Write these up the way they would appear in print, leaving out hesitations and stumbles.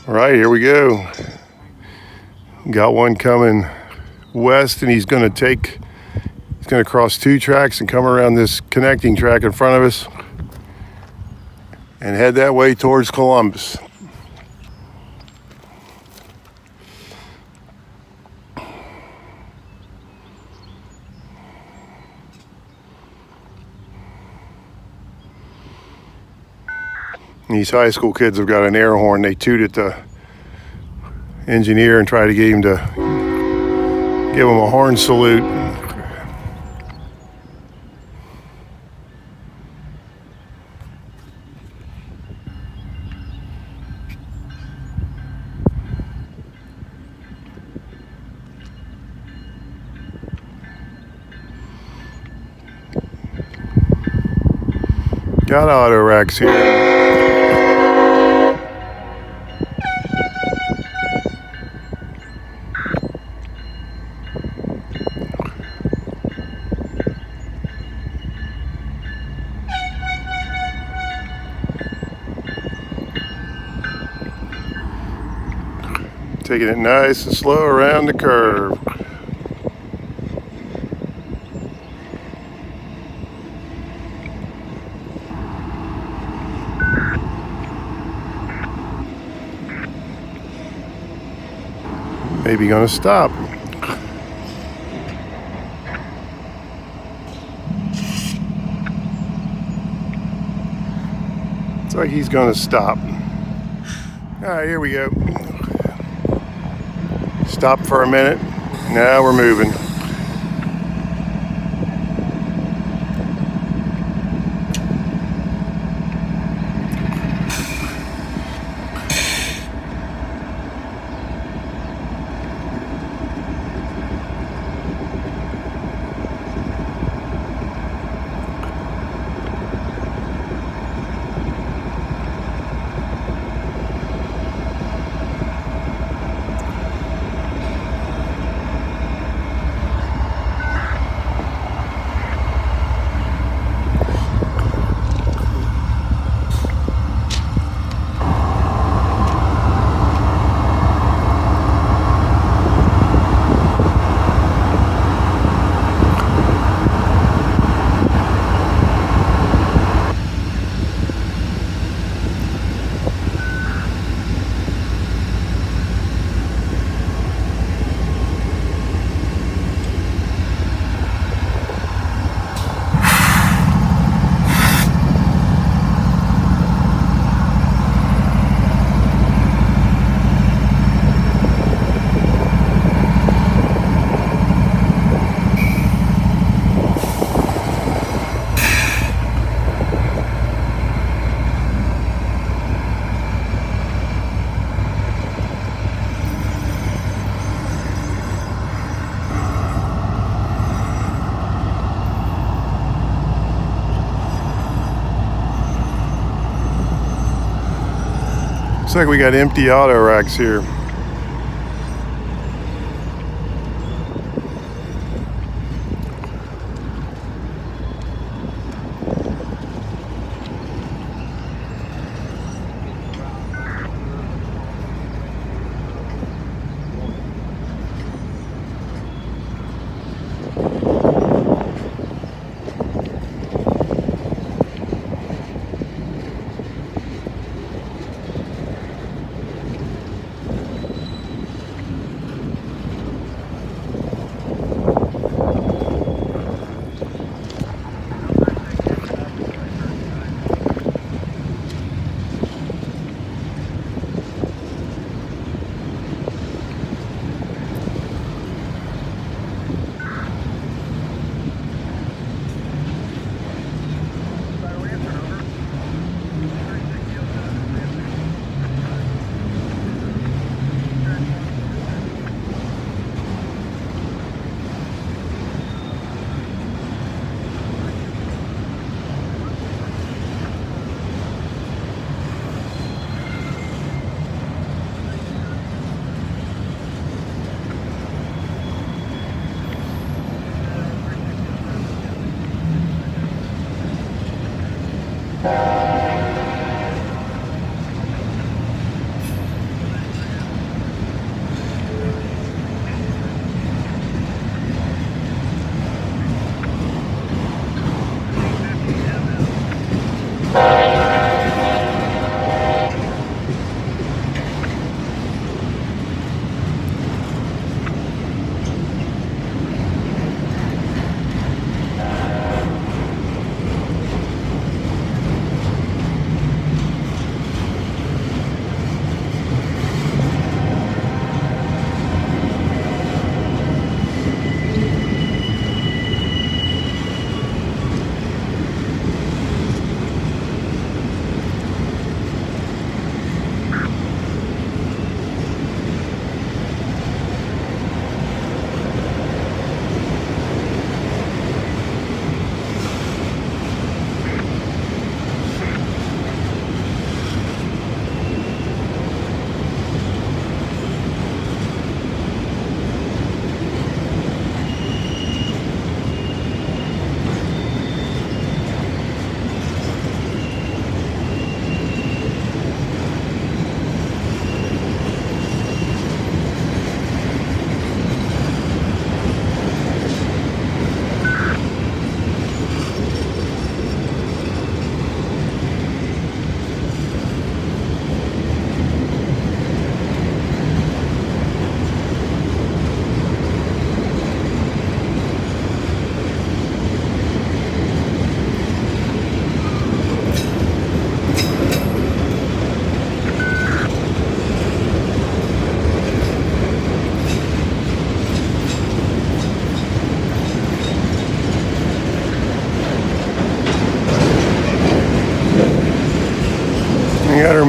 All right, here we go. Got one coming west, and he's going to cross two tracks and come around this connecting track in front of us and head that way towards Columbus. These high school kids have got an air horn. They toot at the engineer and try to get him to give him a horn salute. Got auto racks here. Taking it nice and slow around the curve. Maybe gonna stop. Looks like he's gonna stop. All right, here we go. Stop for a minute. Now we're moving. Looks like we got empty auto racks here.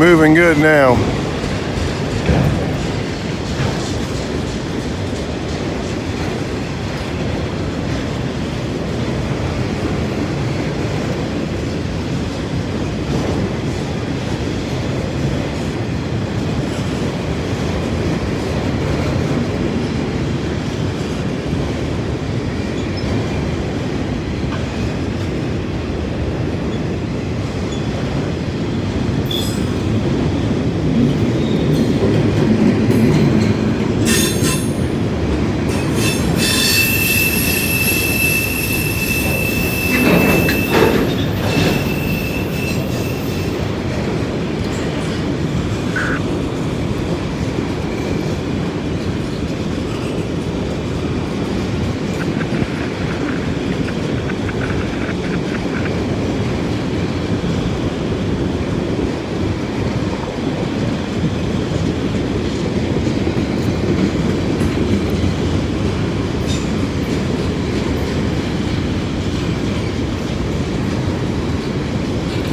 moving good now.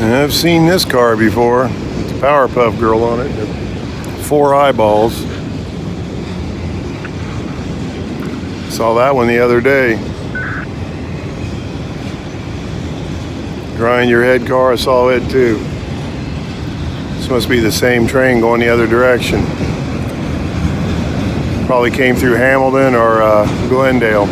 I've seen this car before. It's a Powerpuff Girl on it. 4 eyeballs. Saw that one the other day. Grind your head car, I saw it too. This must be the same train going the other direction. Probably came through Hamilton or Glendale.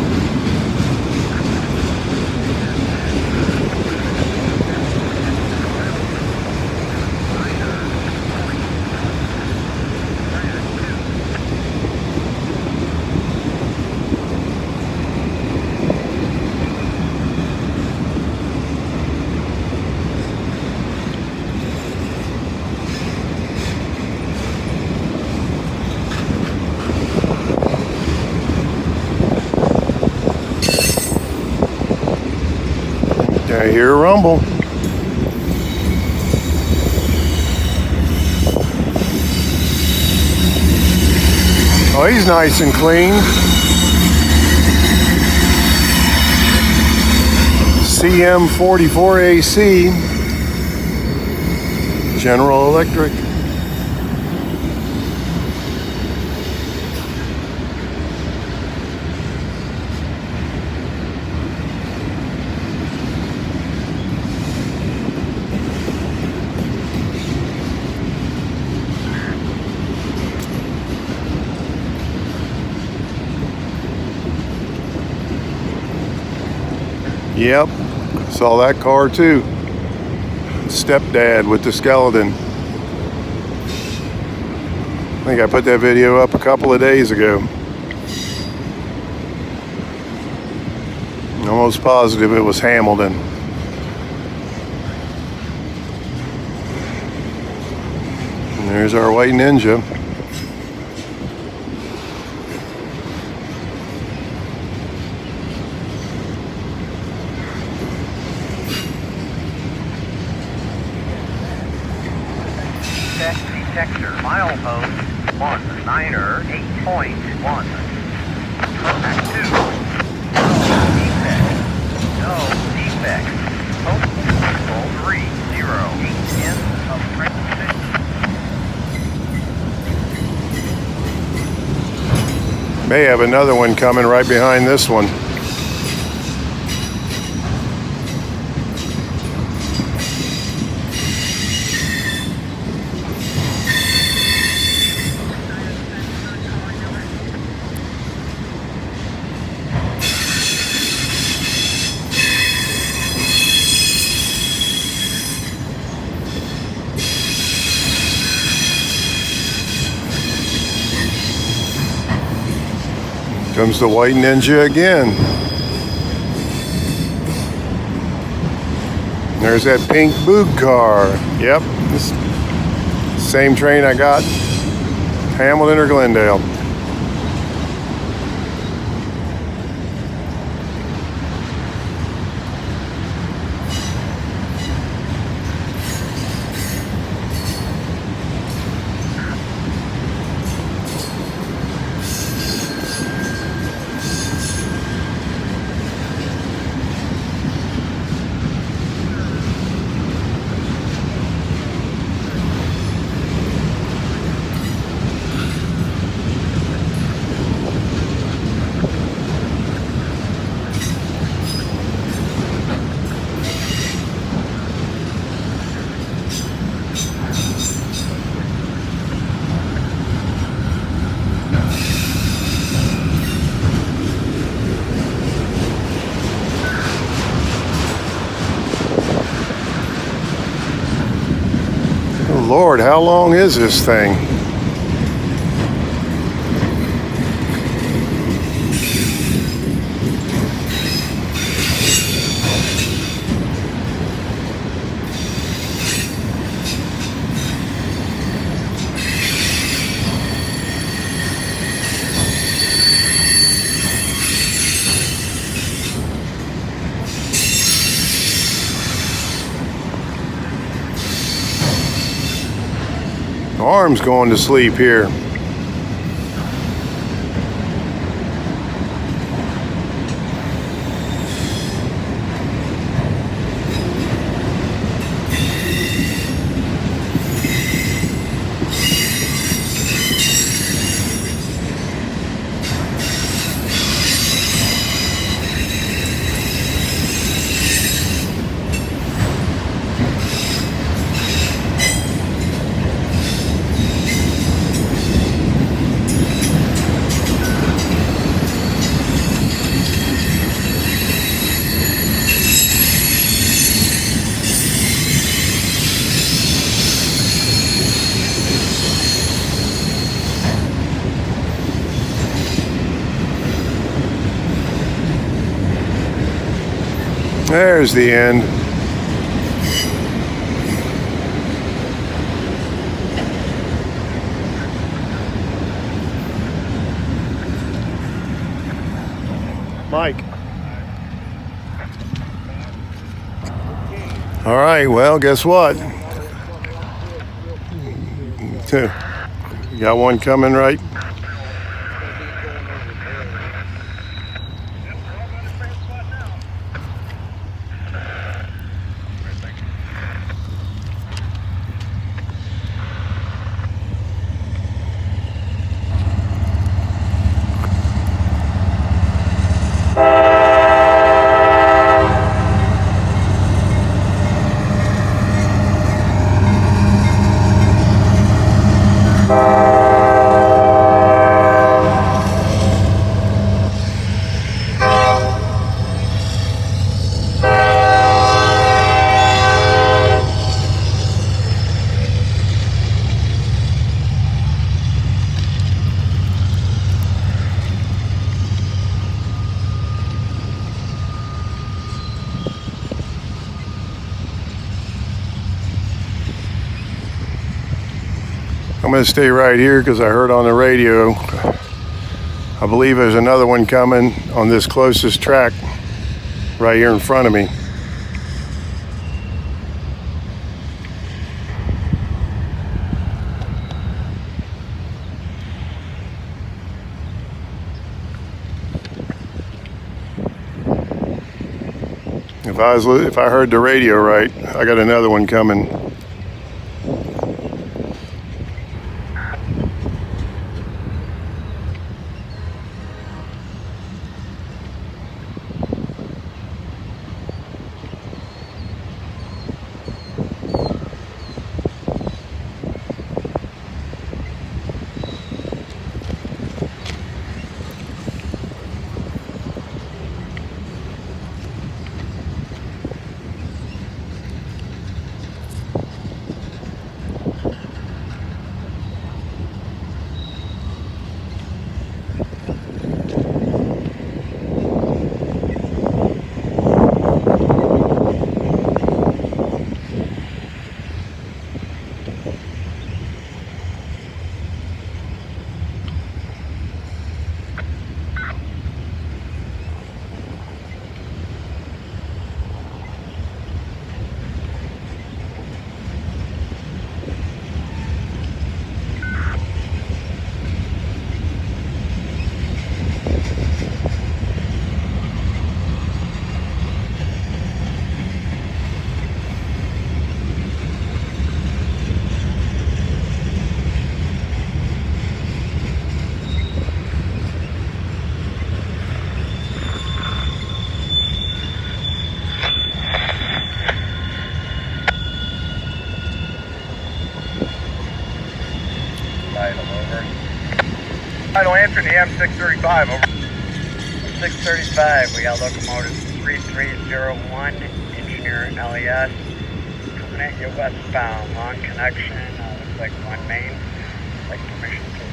I hear a rumble. Oh, he's nice and clean. CM44AC, General Electric. Yep, saw that car too. Stepdad with the skeleton. I think I put that video up a couple of days ago. Almost positive it was Hamilton. And there's our white Ninja. Detector, milepost 19er 8.1. Contact 2. No defect. Postal control 308 in of transmission. May have another one coming right behind this one. Comes the white Ninja again. There's that pink Boog car. Yep, this same train I got, Hamilton or Glendale. Lord, how long is this thing? Arm's going to sleep here. There's the end. Mike. All right, well, guess what? You got one coming, right? I'm going to stay right here because I heard on the radio, I believe there's another one coming on this closest track right here in front of me. If I heard the radio right, I got another one coming. Title answer to M635, over. 635, we got locomotive 3301, engineer LES, coming at you westbound, long connection. like 1 main, like permission to.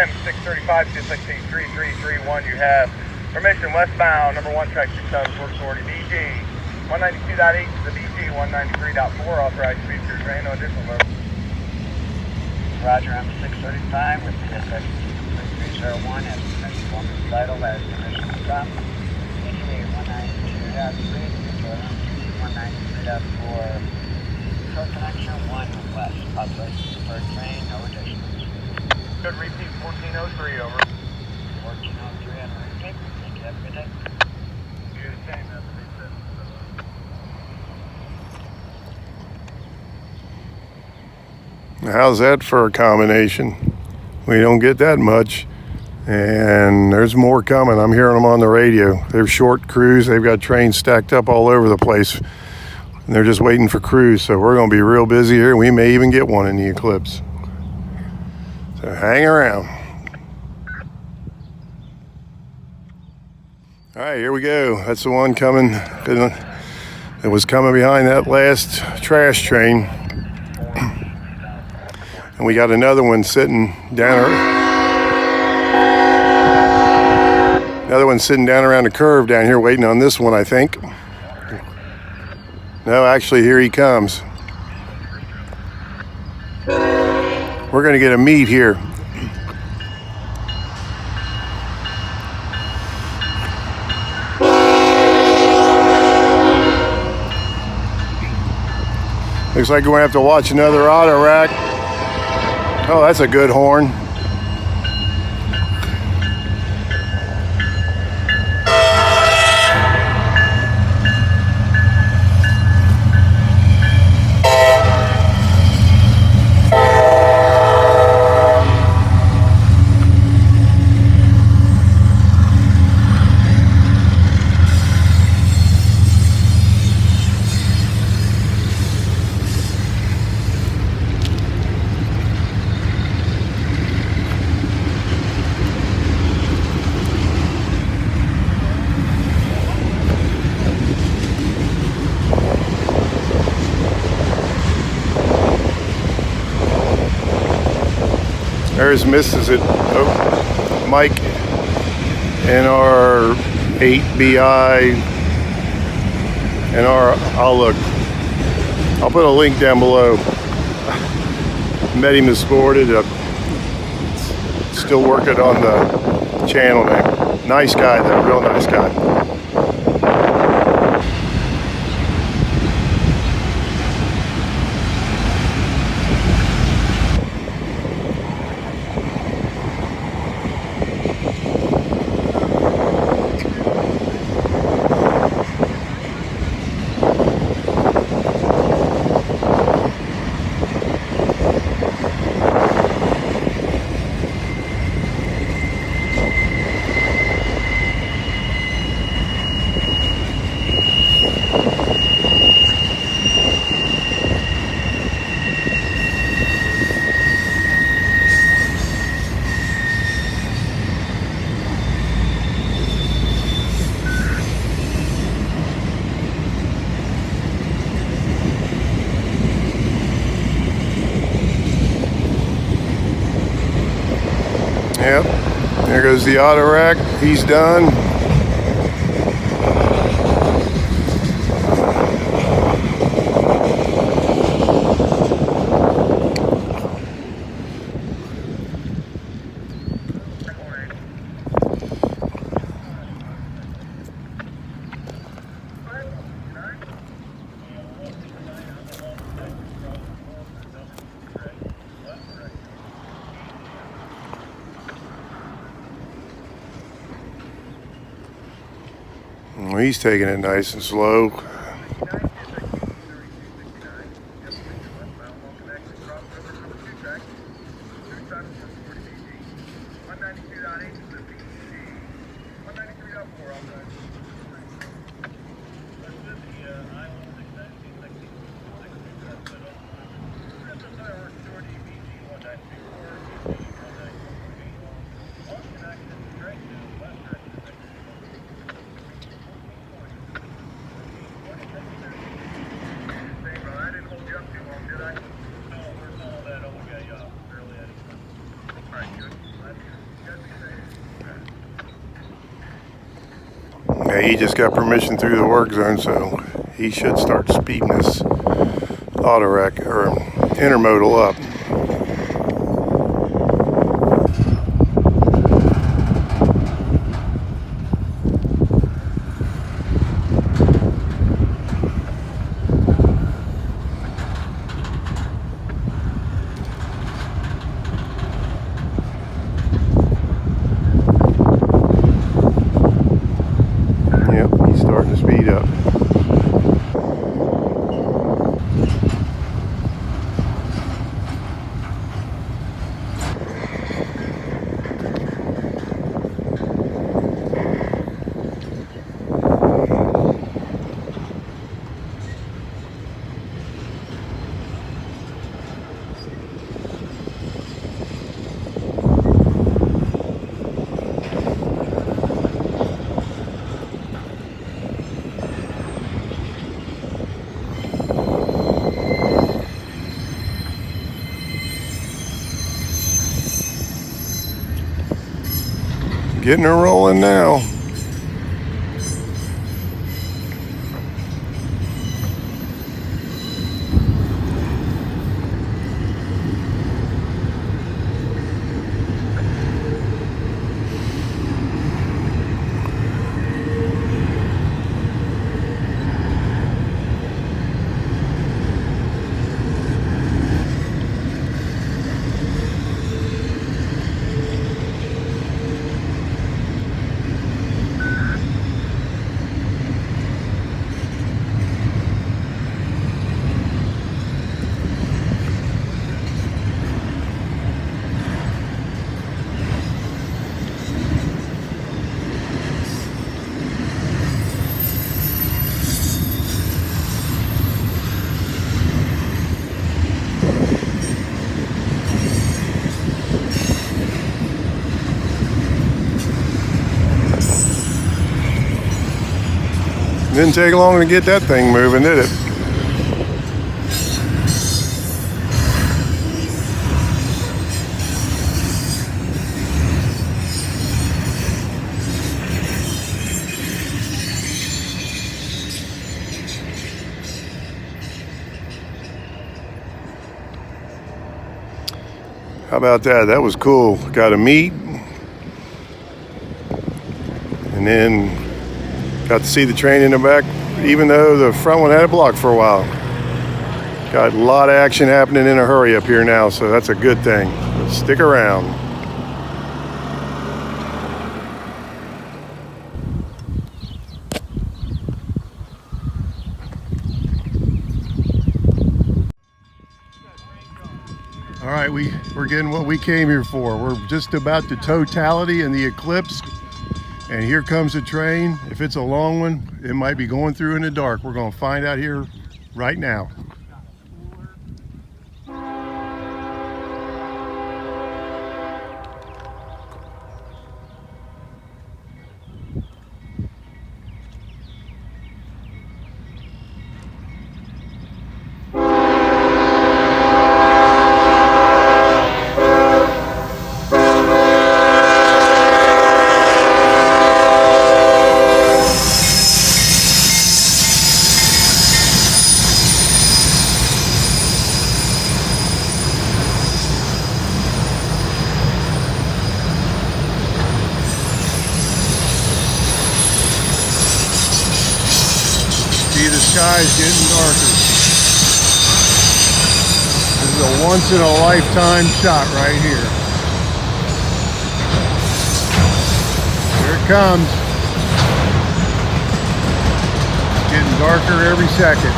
M635 263 you have permission westbound, number 1 track 6,440 BG. 192.8 to the BG, 193.4 authorized speed through train, no additional load. Roger, M635 with PSX 3301 as permission on the title as permission to stop. BG 192.3 to 193.4. Short connection 1 west, authorized preferred train, no additionals. Good repeat 1403 over. 1403 on repeat. Thank you, have a good day. You the same, that's what they said. How's that for a combination? We don't get that much, and there's more coming. I'm hearing them on the radio. They're short crews. They've got trains stacked up all over the place, and they're just waiting for crews. So we're going to be real busy here. We may even get one in the eclipse. So hang around. All right, here we go. That's the one coming. It was coming behind that last trash train. And we got another one sitting down. Another one sitting down around the curve down here waiting on this one, I think. No, actually, here he comes. We're going to get a meet here. Looks like we're going to have to watch another auto rack. Oh, that's a good horn. There's Mike and our 8BI and our Outlook. I'll put a link down below. Met him this morning. Still working on the channel name. Nice guy though, real nice guy. Yep, there goes the auto rack. He's done. Well, he's taking it nice and slow. I didn't hold you up too long, did I? Hey, he just got permission through the work zone, so he should start speeding this auto rack or intermodal up. Yep, he's starting to speed up. Getting her rolling now. Didn't take long to get that thing moving, did it? How about that? That was cool. Got a meet, and then got to see the train in the back, even though the front one had it blocked for a while. Got a lot of action happening in a hurry up here now, so that's a good thing. But stick around. All right, we're getting what we came here for. We're just about the totality and the eclipse. And here comes a train. If it's a long one, it might be going through in the dark. We're going to find out here right now. See, the sky's getting darker. This is a once-in-a-lifetime shot right here. Here it comes. It's getting darker every second.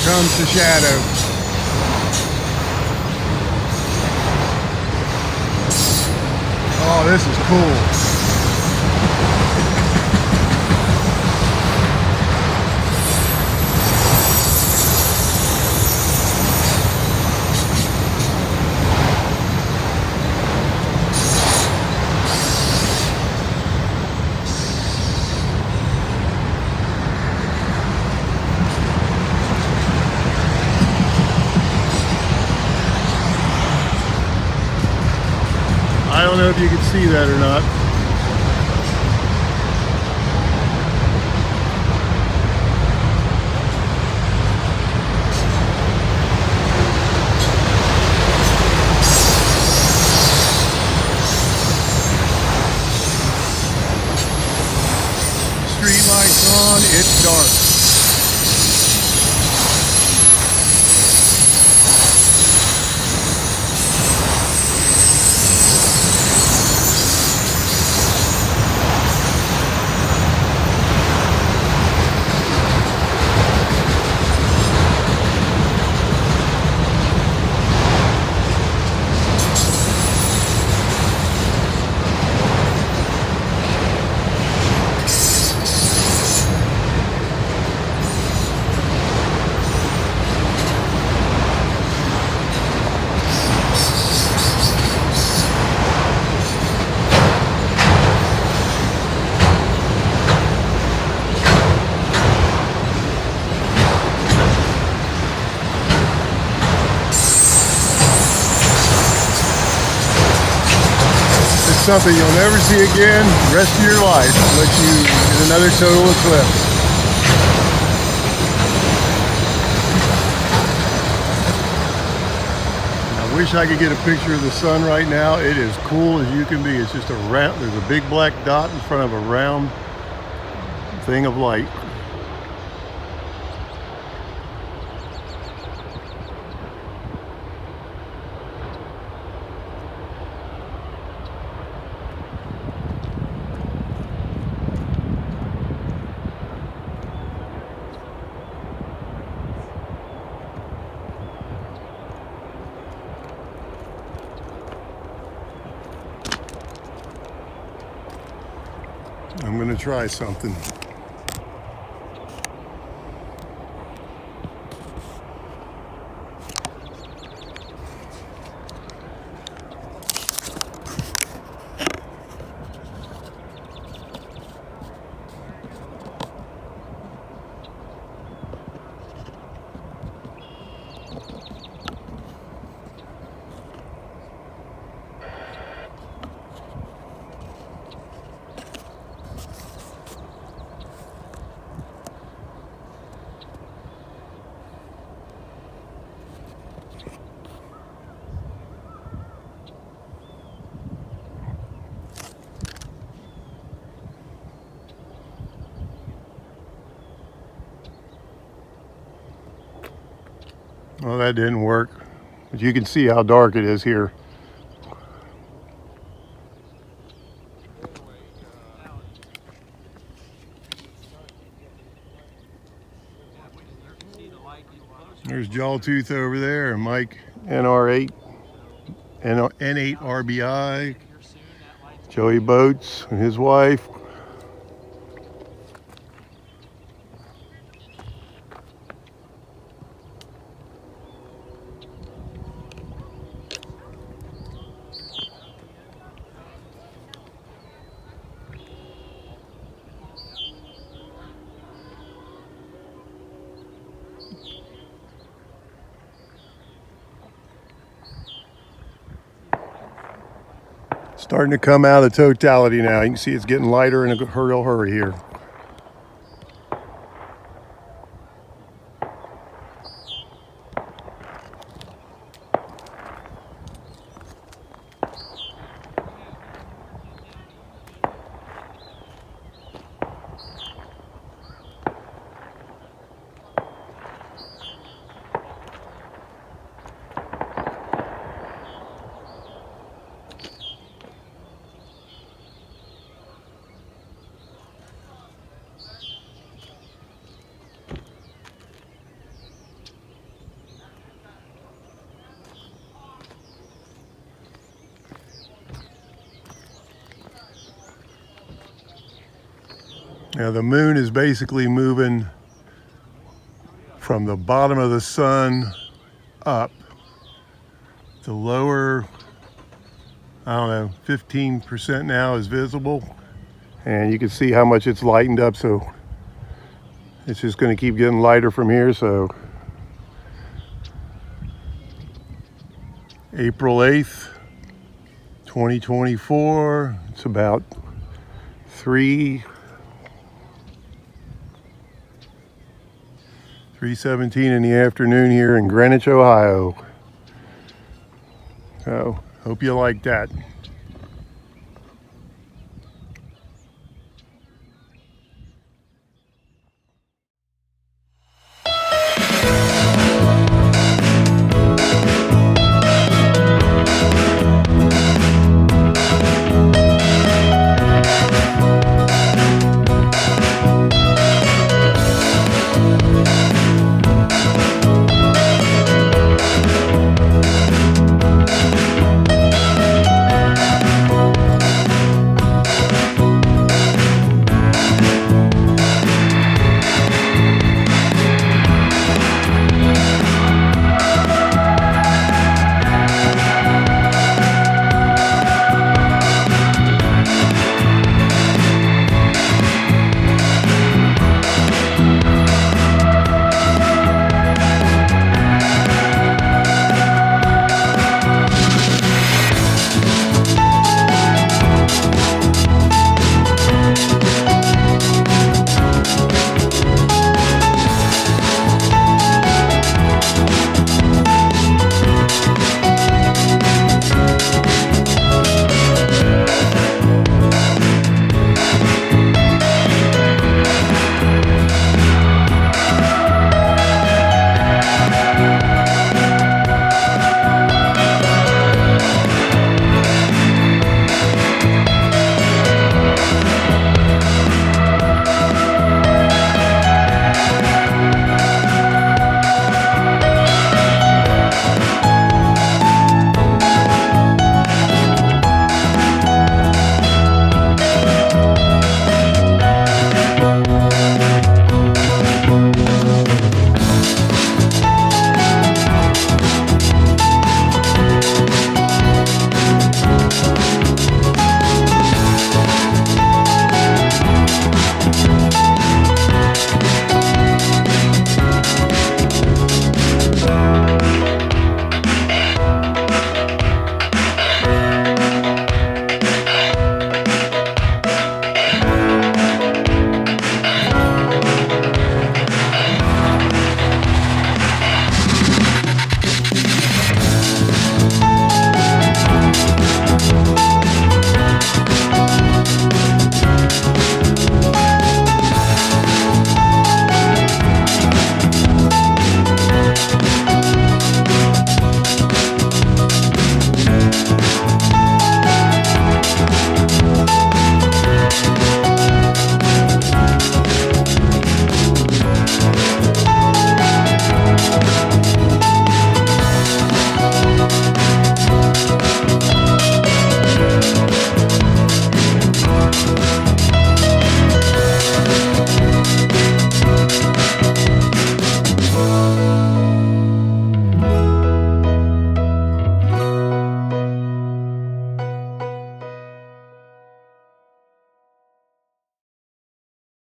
comes the shadow. Oh, this is cool. I don't know if you can see that or not. Street lights on, it's dark. Something you'll never see again the rest of your life unless you get another total eclipse. I wish I could get a picture of the sun right now. It is cool as you can be. It's just a round, there's a big black dot in front of a round thing of light. I'm going to try something. Well, that didn't work, but you can see how dark it is here. There's Jawtooth over there, and Mike NR8 and N8 RBI, Joey Boats and his wife. Starting to come out of totality now. You can see it's getting lighter in a real hurry here. Now the moon is basically moving from the bottom of the sun up. The lower, I don't know, 15% now is visible. And you can see how much it's lightened up, so it's just going to keep getting lighter from here. So April 8th, 2024, it's about 3:17 in the afternoon here in Greenwich, Ohio. So hope you like that.